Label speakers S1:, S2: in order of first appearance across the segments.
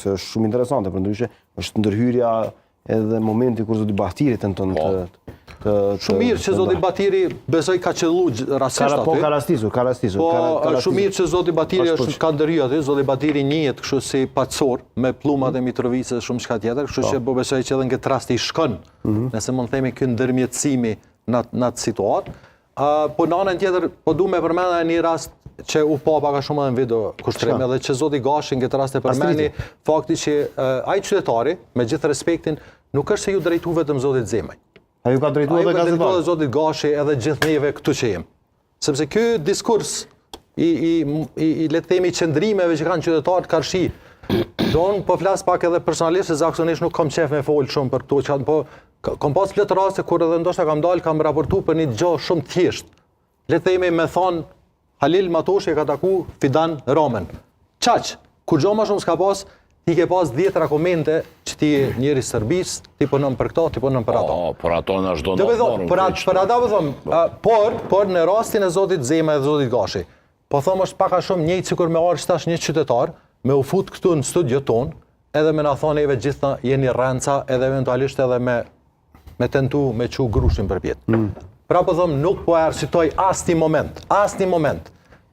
S1: se është shumë interesante, përndryshe është ndërhyrja edhe momenti kur zoti Bahtiri tenton të
S2: Shumë mirë që zoti Batiri besoj ka qellu rastisht aty.
S1: Po ka rastisur.
S2: Po shumë mirë që zoti Batiri është ka ndërhyrë aty, zoti Batiri njihet kështu si pacor me pllumat e Mitrovicës shumë shka tjetër, kështu që po besoj që edhe në këtë rast i shkon, nëse mund të themi ky ndërmjetësimi në atë situatë. Po në anën tjetër, po du me përmenda një rast që u pa paka shumë edhe në video kushtrimi, edhe që zoti Gashi në këtë rast e përmendi fakti që ai qytetari, me gjithë respektin, nuk është se ju drejtu vetëm zotit Zemaj.
S1: A ju ka drejtuar edhe gazetar?
S2: Drejtuar zotit Gashi edhe gjithë neve këtu që jem. Sepse ky diskurs i le të themi qëndrimeve që kanë qytetarët Karshi, don po flas pak edhe personalisht se zakonisht nuk kam qef me fol shumë për këto që po kam pas plot raste kur edhe ndoshta kam dalë kam raportu për një gjë shumë thjesht. Le të themi me thon Halil Matoshi e ka taku Fidan Ramen. Çaq, kur gjë më shumë s'ka pas, ti ke pas 10 rekomente që ti njëri Serbis, ti punon për këto, ti punon për ato.
S3: Për ato në është do
S2: në për ata vëthom, por në rastin e zotit Zema dhe zotit Gashi, po thom është paka shumë njëjtë sikur me arë shtash një qytetar, me u fut këtu në studio ton, edhe me na thonë eve gjitha jeni rrenca, edhe eventualisht edhe me tentu me qu grushin për pjetë. Pra po thom, nuk po arsitoj asni moment.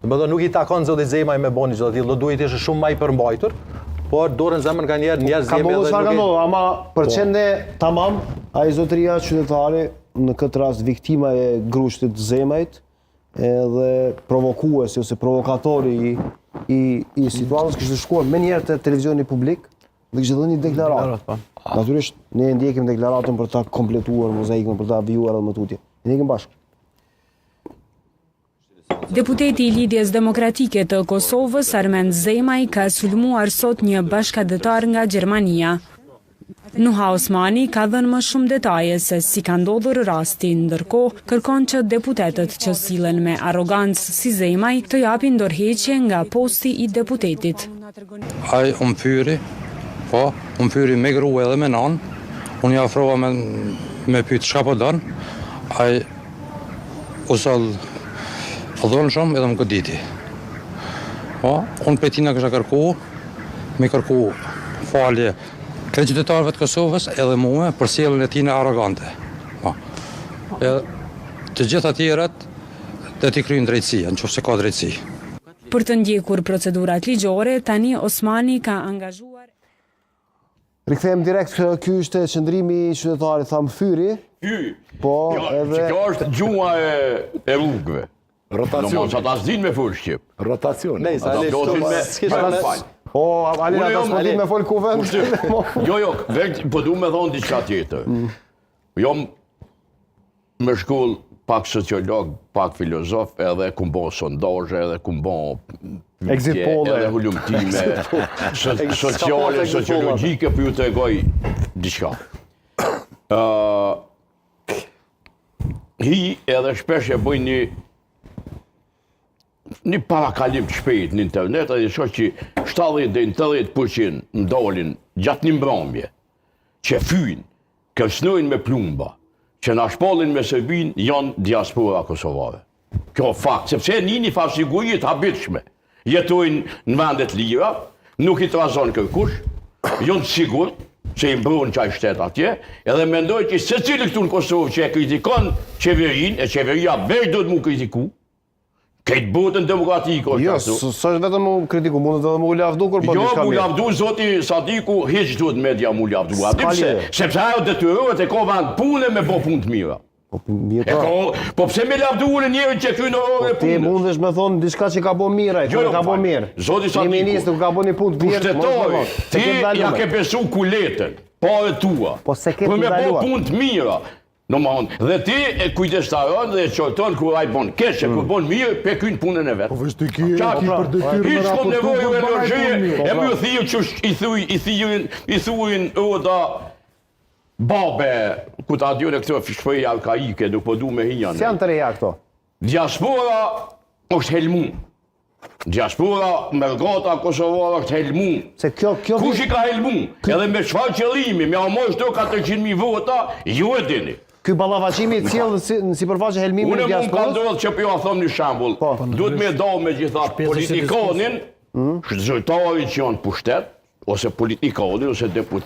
S2: Nuk i takon zotit Zema i me boni gjitha tillë, do duhet ishte shumë ma i përmbajtur, por dorën zemën nga njerëz
S1: Zemi edhe nuk e... Ama për qende tamam, a i zotëria qytetari, në këtë rast viktima e grushtit Zemajt, edhe provokuesi ose provokatori i situatës kështë shkuar me njerë të televizioni publik dhe kështë dhe një deklaratë. Natyrisht, ne ndjekim deklaratën për ta kompletuar mozaikën, për ta vijuar edhe më tutje. Ndjekim bashkë.
S4: Deputeti i Lidhjes Demokratike të Kosovës, Armend Zemaj, ka sulmuar sot një bashkëdhetar nga Gjermania. Nuha Osmani ka dhënë më shumë detaje se si ka ndodhur rasti, ndërkohë kërkon që deputetët që sillen me arrogancë si Zemaj të japin dorëheqje nga posti i deputetit.
S5: Ai pyri, me grua edhe me nan, unë ja ofrova me pyet çka po don, ai usall fëdhon shumë edhe më goditi. Unë petina kësha me kërku falje këtë qytetarëve të Kosovës edhe mume për sjelljen e tij arrogante. Të gjitha tjerat dhe t'i kryjnë drejtësia, nëse ka drejtësi.
S4: Për të ndjekur procedurat ligjore, tani Osmani ka angazhuar...
S1: Rikthehem direkt, ky ishte qëndrimi i qytetarit Tham Fyri. Po, edhe...
S3: Që kjo është gjua e rrugëve. Rotacion. Që ata s'din me fol shqip. Rotacion.
S2: Nejse, Ale,
S1: Po, Ali, ata s'din me fol kuvend.
S3: Jo, po du me thonë diçka tjetër. Jo me shkoll pak sociolog, pak filozof, edhe kum bo sondazhe, edhe kum bo edhe hulumtime sociale, sociologjike, për ju të regoj diçka. Hi edhe shpesh e bëj një parakalim të shpejt në internet, edhe shoh që 70-80% ndalin gjatë një mbrëmje, që fyjnë, kërcënojnë me plumba, që na shpallin me Serbin, janë diaspora kosovare. Kjo fakt, sepse një fasiguri të habitshme. Jetojnë në vendet lira, nuk i trazon kërkush, janë të sigurt, që i mbron qaj shtet atje, edhe mendoj që secili këtu në Kosovë që e kritikon qeverinë, e qeveria veç do të mu kritiku, këtë botën demokratikë është ashtu.
S1: Jo, s'është vetëm mu kritiku, mundet edhe mu lavdu kur po
S3: jo,
S1: diçka mirë.
S3: Jo, mu lavdu, zoti Sadiku, hiç duhet media mu lavdu. Sepse ajo detyrohet e ka vend pune me bo punë të mira. Po pse me lavdu në njerën që krynë orë e punës?
S1: Ti mundesh me thonë diçka që ka bo mirë, që ka bo mirë.
S3: Zoti Sadiku,
S1: një ministr ka bo një punë të mirë,
S3: pushtetori, ti ja ke besu kuletën, pare tua, për me bo punë të mira. Dhe ti e kujdestaron dhe e qorton kur ai bon keqe, kur bon mirë, pe kynë punën e vetë.
S6: Po vështë ki për detyrë me
S3: raportu. Kom nevojë me energjie, e më thiju që i thuin oda babe, ku ta djone këto shpëj arkaike, nuk po du me hinjane.
S1: Si janë të reja këto?
S3: Diaspora është helmun. Diaspora, mergata kosovare është helmun. Kush i ka helmun? Edhe me çfarë qëllimi, me amosh do 400.000 vota, ju e dini.
S1: Ky ballafaqimi i cjell në sipërfaqe helmimin e diasporës?
S3: Unë ka ndodhur që po ja them një shembull. Duhet me dao me gjitha politikanin, zyrtarit që janë pushtet, ose politikani, ose deputati.